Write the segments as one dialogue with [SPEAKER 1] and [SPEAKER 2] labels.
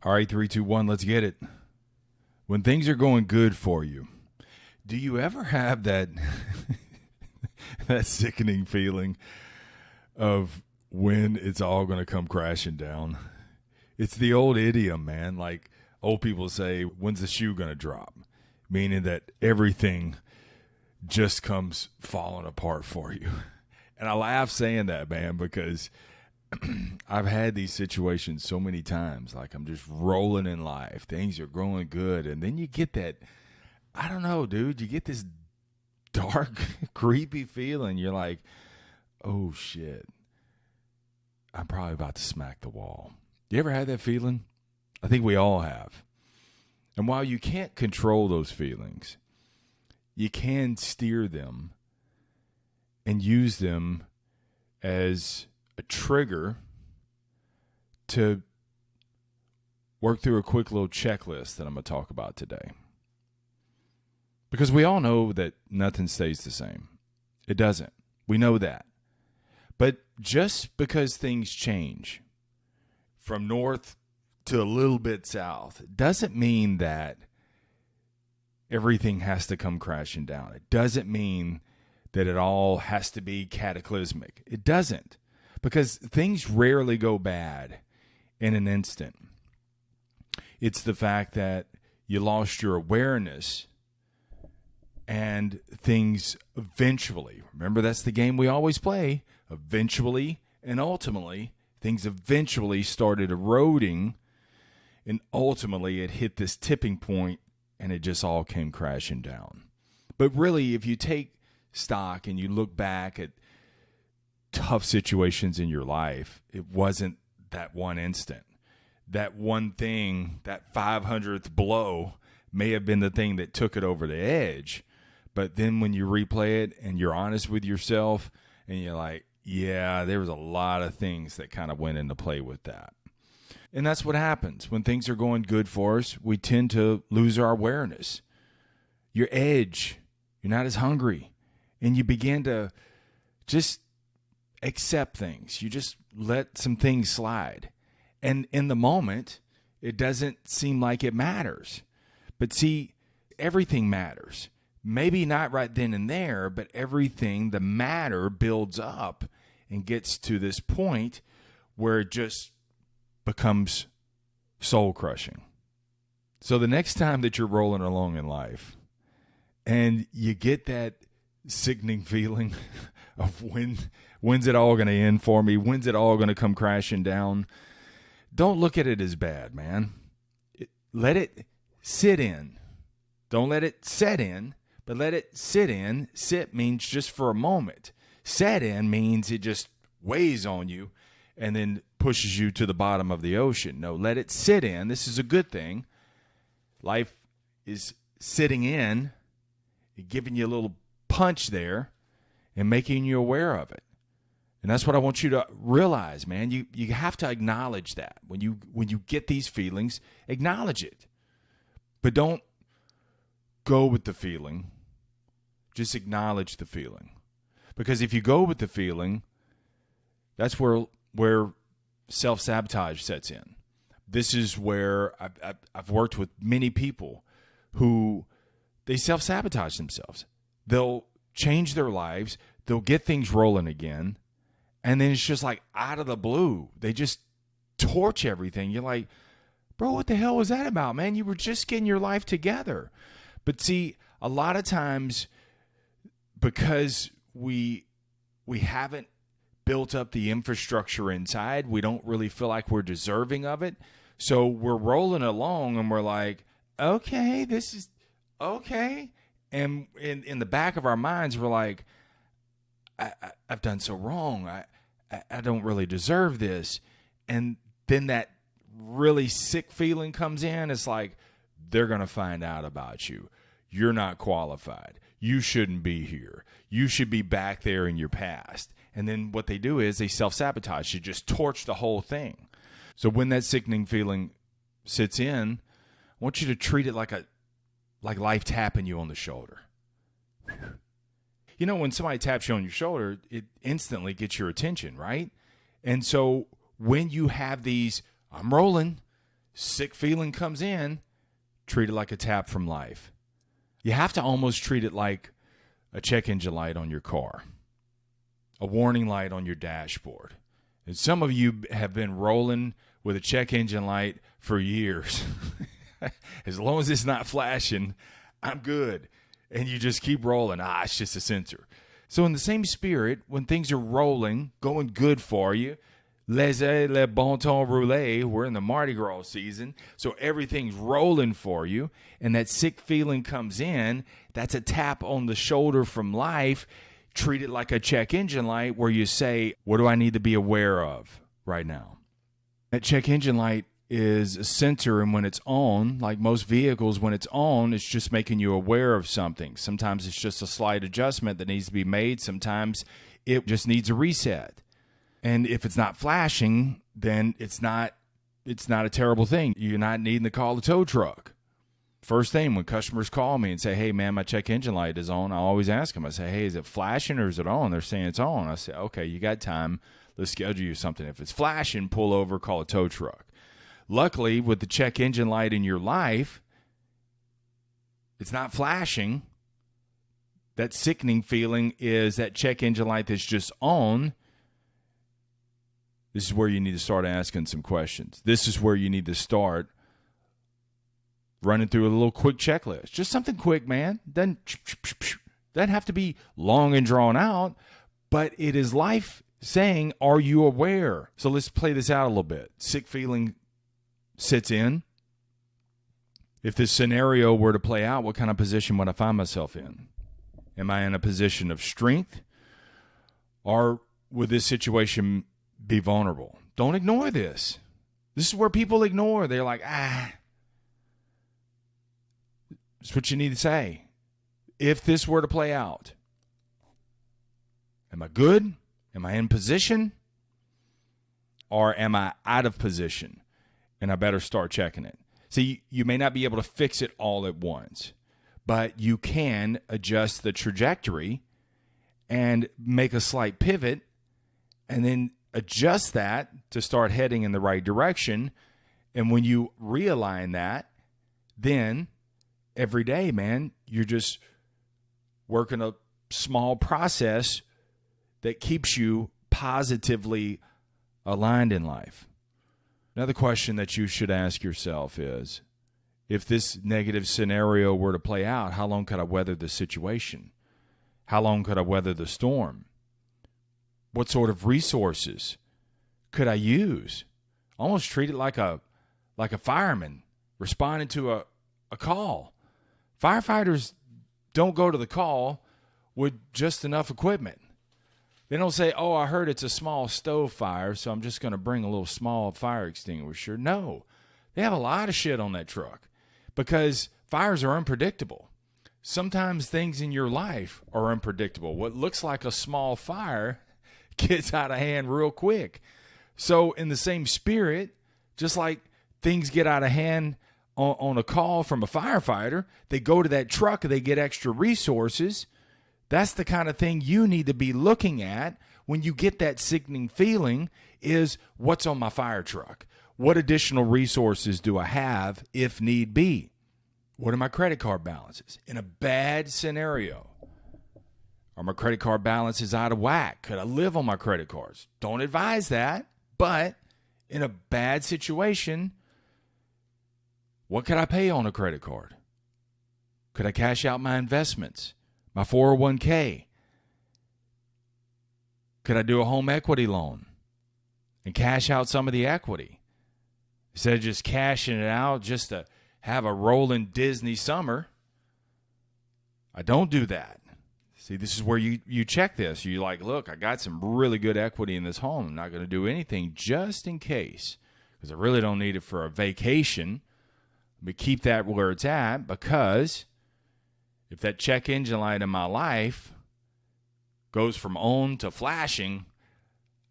[SPEAKER 1] All right, 3, 2, 1, let's get it. When things are going good for you, do you ever have that that sickening feeling of when it's all going to come crashing down? It's the old idiom, man. Like old people say, when's the shoe going to drop? Meaning that everything just comes falling apart for you. And I laugh saying that, man, because I've had these situations so many times. Like I'm just rolling in life. Things are going good. And then you get that, I don't know, dude, you get this dark, creepy feeling. You're like, oh, shit. I'm probably about to smack the wall. You ever had that feeling? I think we all have. And while you can't control those feelings, you can steer them and use them as a trigger to work through a quick little checklist that I'm going to talk about today. Because we all know that nothing stays the same. It doesn't. We know that. But just because things change from north to a little bit south doesn't mean that everything has to come crashing down. It doesn't mean that it all has to be cataclysmic. It doesn't. Because things rarely go bad in an instant. It's the fact that you lost your awareness and things eventually, remember that's the game we always play, eventually and ultimately, things eventually started eroding and ultimately it hit this tipping point and it just all came crashing down. But really, if you take stock and you look back at tough situations in your life, it wasn't that one instant. That one thing, that 500th blow may have been the thing that took it over the edge. But then when you replay it and you're honest with yourself and you're like, yeah, there was a lot of things that kind of went into play with that. And that's what happens. When things are going good for us, we tend to lose our awareness. Your edge, you're not as hungry. And you begin to just accept things. You just let some things slide. And in the moment, it doesn't seem like it matters. But see, everything matters. Maybe not right then and there, but everything, the matter builds up and gets to this point where it just becomes soul crushing. So the next time that you're rolling along in life and you get that sickening feeling of when's it all going to end for me? When's it all going to come crashing down? Don't look at it as bad, man. Let it sit in. Don't let it set in, but let it sit in. Sit means just for a moment. Set in means it just weighs on you and then pushes you to the bottom of the ocean. No, let it sit in. This is a good thing. Life is sitting in, giving you a little punch there and making you aware of it. And that's what I want you to realize, man. You have to acknowledge that. When you get these feelings, acknowledge it. But don't go with the feeling. Just acknowledge the feeling. Because if you go with the feeling, that's where self-sabotage sets in. This is where I've worked with many people who they self-sabotage themselves. They'll change their lives. They'll get things rolling again. And then it's just like out of the blue, they just torch everything. You're like, bro, what the hell was that about, man? You were just getting your life together. But see, a lot of times because we haven't built up the infrastructure inside, we don't really feel like we're deserving of it. So we're rolling along and we're like, okay, this is okay. And in the back of our minds, we're like, I've done so wrong. I don't really deserve this. And then that really sick feeling comes in. It's like, they're going to find out about you. You're not qualified. You shouldn't be here. You should be back there in your past. And then what they do is they self-sabotage. You just torch the whole thing. So when that sickening feeling sits in, I want you to treat it like life tapping you on the shoulder. You know, when somebody taps you on your shoulder, it instantly gets your attention, right? And so when you have these, I'm rolling, sick feeling comes in, treat it like a tap from life. You have to almost treat it like a check engine light on your car, a warning light on your dashboard. And some of you have been rolling with a check engine light for years. As long as it's not flashing, I'm good. And you just keep rolling. It's just a sensor. So in the same spirit, when things are rolling, going good for you, laissez le bon temps rouler, we're in the Mardi Gras season, so everything's rolling for you, and that sick feeling comes in, that's a tap on the shoulder from life. Treat it like a check engine light where you say, what do I need to be aware of right now? That check engine light is a sensor, and when it's on, like most vehicles, when it's on, it's just making you aware of something. Sometimes it's just a slight adjustment that needs to be made. Sometimes it just needs a reset. And if it's not flashing, then it's not a terrible thing. You're not needing to call the tow truck. First thing, when customers call me and say, hey, man, my check engine light is on, I always ask them, I say, hey, is it flashing or is it on? They're saying it's on. I say, okay, you got time. Let's schedule you something. If it's flashing, pull over, call a tow truck. Luckily, with the check engine light in your life, it's not flashing. That sickening feeling is that check engine light that's just on. This is where you need to start asking some questions. This is where you need to start running through a little quick checklist. Just something quick, man. Doesn't have to be long and drawn out, but it is life saying, are you aware? So let's play this out a little bit. Sick feeling sits in. If this scenario were to play out, what kind of position would I find myself in? Am I in a position of strength? Or would this situation be vulnerable? Don't ignore this. This is where people ignore. They're like, That's what you need to say. If this were to play out, am I good? Am I in position? Or am I out of position? And I better start checking it. See, you may not be able to fix it all at once, but you can adjust the trajectory and make a slight pivot and then adjust that to start heading in the right direction. And when you realign that, then every day, man, you're just working a small process that keeps you positively aligned in life. Another question that you should ask yourself is, if this negative scenario were to play out, how long could I weather the situation? How long could I weather the storm? What sort of resources could I use? Almost treat it like a fireman responding to a call. Firefighters don't go to the call with just enough equipment. They don't say, oh, I heard it's a small stove fire, so I'm just going to bring a little small fire extinguisher. No, they have a lot of shit on that truck because fires are unpredictable. Sometimes things in your life are unpredictable. What looks like a small fire gets out of hand real quick. So in the same spirit, just like things get out of hand on a call from a firefighter, they go to that truck and they get extra resources. That's the kind of thing you need to be looking at when you get that sickening feeling is, what's on my fire truck? What additional resources do I have if need be? What are my credit card balances? In a bad scenario, are my credit card balances out of whack? Could I live on my credit cards? Don't advise that, but in a bad situation, what could I pay on a credit card? Could I cash out my investments? My 401k? Could I do a home equity loan and cash out some of the equity? Instead of just cashing it out just to have a rolling Disney summer, I don't do that. See, this is where you check this. You're like, look, I got some really good equity in this home. I'm not going to do anything just in case because I really don't need it for a vacation. But keep that where it's at because if that check engine light in my life goes from on to flashing,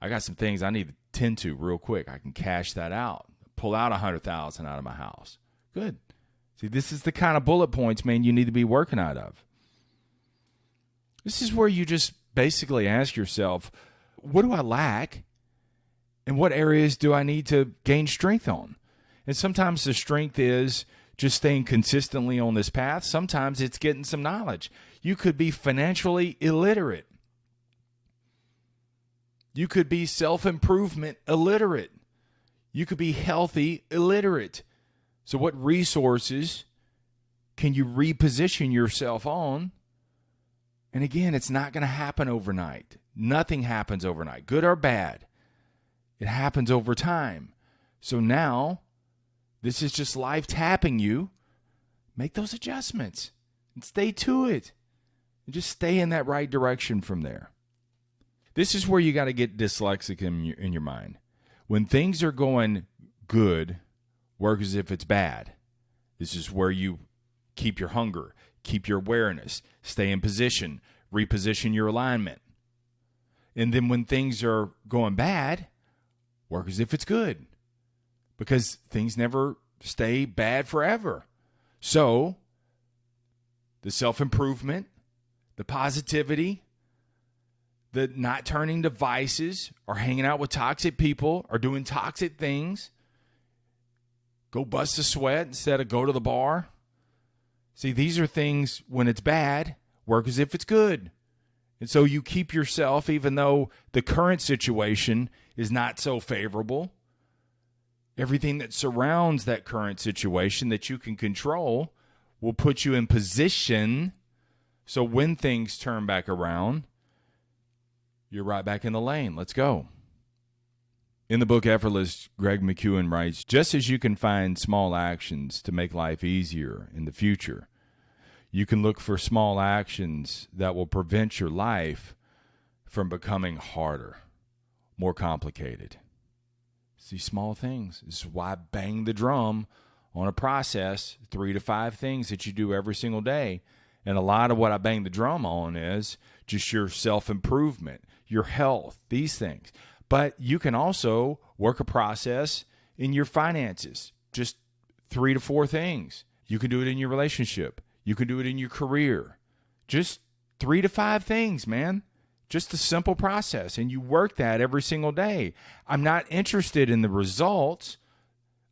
[SPEAKER 1] I got some things I need to tend to real quick. I can cash that out, pull out $100,000 out of my house. Good. See, this is the kind of bullet points, man, you need to be working out of. This is where you just basically ask yourself, what do I lack? And what areas do I need to gain strength on? And sometimes the strength is just staying consistently on this path. Sometimes it's getting some knowledge. You could be financially illiterate. You could be self-improvement illiterate. You could be healthy illiterate. So what resources can you reposition yourself on? And again, it's not going to happen overnight. Nothing happens overnight, good or bad. It happens over time. So now, this is just life tapping you. Make those adjustments and stay to it. And just stay in that right direction from there. This is where you got to get dyslexic in your mind. When things are going good, work as if it's bad. This is where you keep your hunger, keep your awareness, stay in position, reposition your alignment. And then when things are going bad, work as if it's good. Because things never stay bad forever. So, the self-improvement, the positivity, the not turning to vices or hanging out with toxic people or doing toxic things. Go bust a sweat instead of go to the bar. See, these are things, when it's bad, work as if it's good. And so you keep yourself, even though the current situation is not so favorable, everything that surrounds that current situation that you can control will put you in position so when things turn back around, you're right back in the lane. Let's go. In the book Effortless, Greg McKeown writes, just as you can find small actions to make life easier in the future, you can look for small actions that will prevent your life from becoming harder, more complicated. See, small things. This is why I bang the drum on a process, 3 to 5 things that you do every single day. And a lot of what I bang the drum on is just your self-improvement, your health, these things. But you can also work a process in your finances, just 3 to 4 things. You can do it in your relationship. You can do it in your career. Just 3 to 5 things, man. Just a simple process. And you work that every single day. I'm not interested in the results.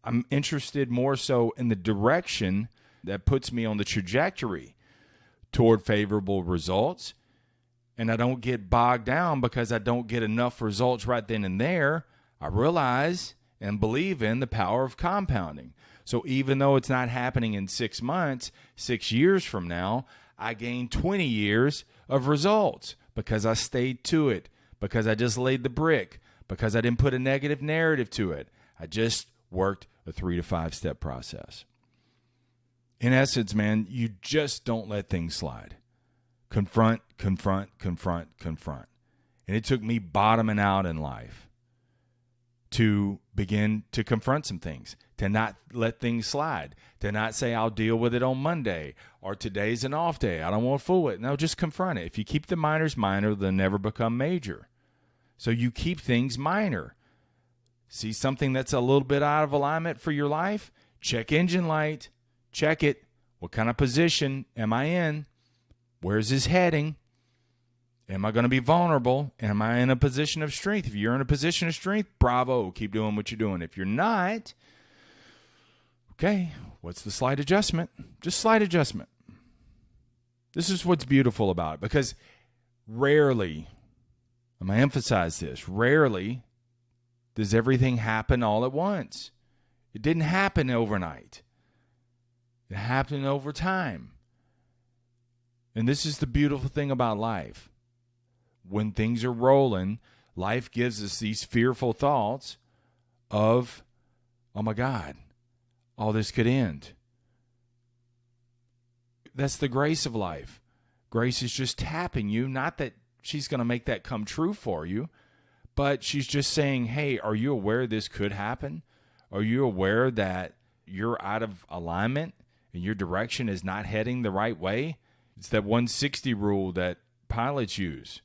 [SPEAKER 1] I'm interested more so in the direction that puts me on the trajectory toward favorable results. And I don't get bogged down because I don't get enough results right then and there. I realize and believe in the power of compounding. So even though it's not happening in 6 months, 6 years from now, I gain 20 years of results because I stayed to it, because I just laid the brick, because I didn't put a negative narrative to it. I just worked a 3 to 5 step process. In essence, man, you just don't let things slide. Confront, confront, confront, confront. And it took me bottoming out in life to begin to confront some things, to not let things slide, to not say I'll deal with it on Monday or today's an off day. I don't want to fool it. No, just confront it. If you keep the minors minor, they'll never become major. So you keep things minor. See something that's a little bit out of alignment for your life? Check engine light. Check it. What kind of position am I in? Where's this heading? Am I going to be vulnerable? Am I in a position of strength? If you're in a position of strength, bravo. Keep doing what you're doing. If you're not, okay, what's the slight adjustment? Just slight adjustment. This is what's beautiful about it, because rarely, I'm going to emphasize this, rarely does everything happen all at once. It didn't happen overnight. It happened over time. And this is the beautiful thing about life. When things are rolling, life gives us these fearful thoughts of, oh my God, all this could end. That's the grace of life. Grace is just tapping you, not that she's going to make that come true for you, but she's just saying, hey, are you aware this could happen? Are you aware that you're out of alignment and your direction is not heading the right way? It's that 160 rule that pilots use.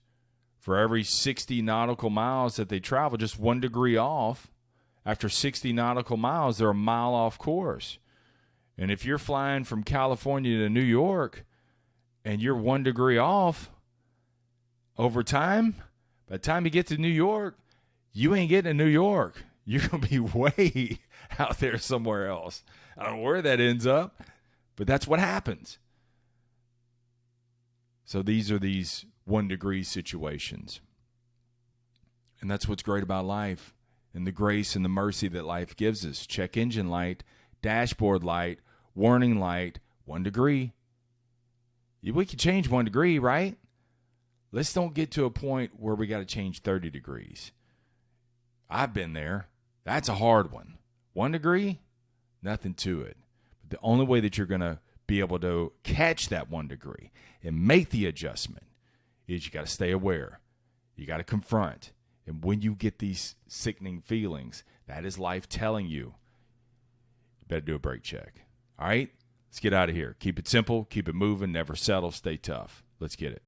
[SPEAKER 1] For every 60 nautical miles that they travel, just 1 degree off, after 60 nautical miles, they're a mile off course. And if you're flying from California to New York and you're 1 degree off, over time, by the time you get to New York, you ain't getting to New York. you're going to be way out there somewhere else. I don't know where that ends up, but that's what happens. So these are these 1 degree situations. And that's what's great about life and the grace and the mercy that life gives us. Check engine light, dashboard light, warning light, 1 degree. We can change 1 degree, right? Let's don't get to a point where we got to change 30 degrees. I've been there. That's a hard one. 1 degree, nothing to it. But the only way that you're going to be able to catch that 1 degree and make the adjustment is you got to stay aware. You got to confront. And when you get these sickening feelings, that is life telling you, you better do a brake check. All right? Let's get out of here. Keep it simple. Keep it moving. Never settle. Stay tough. Let's get it.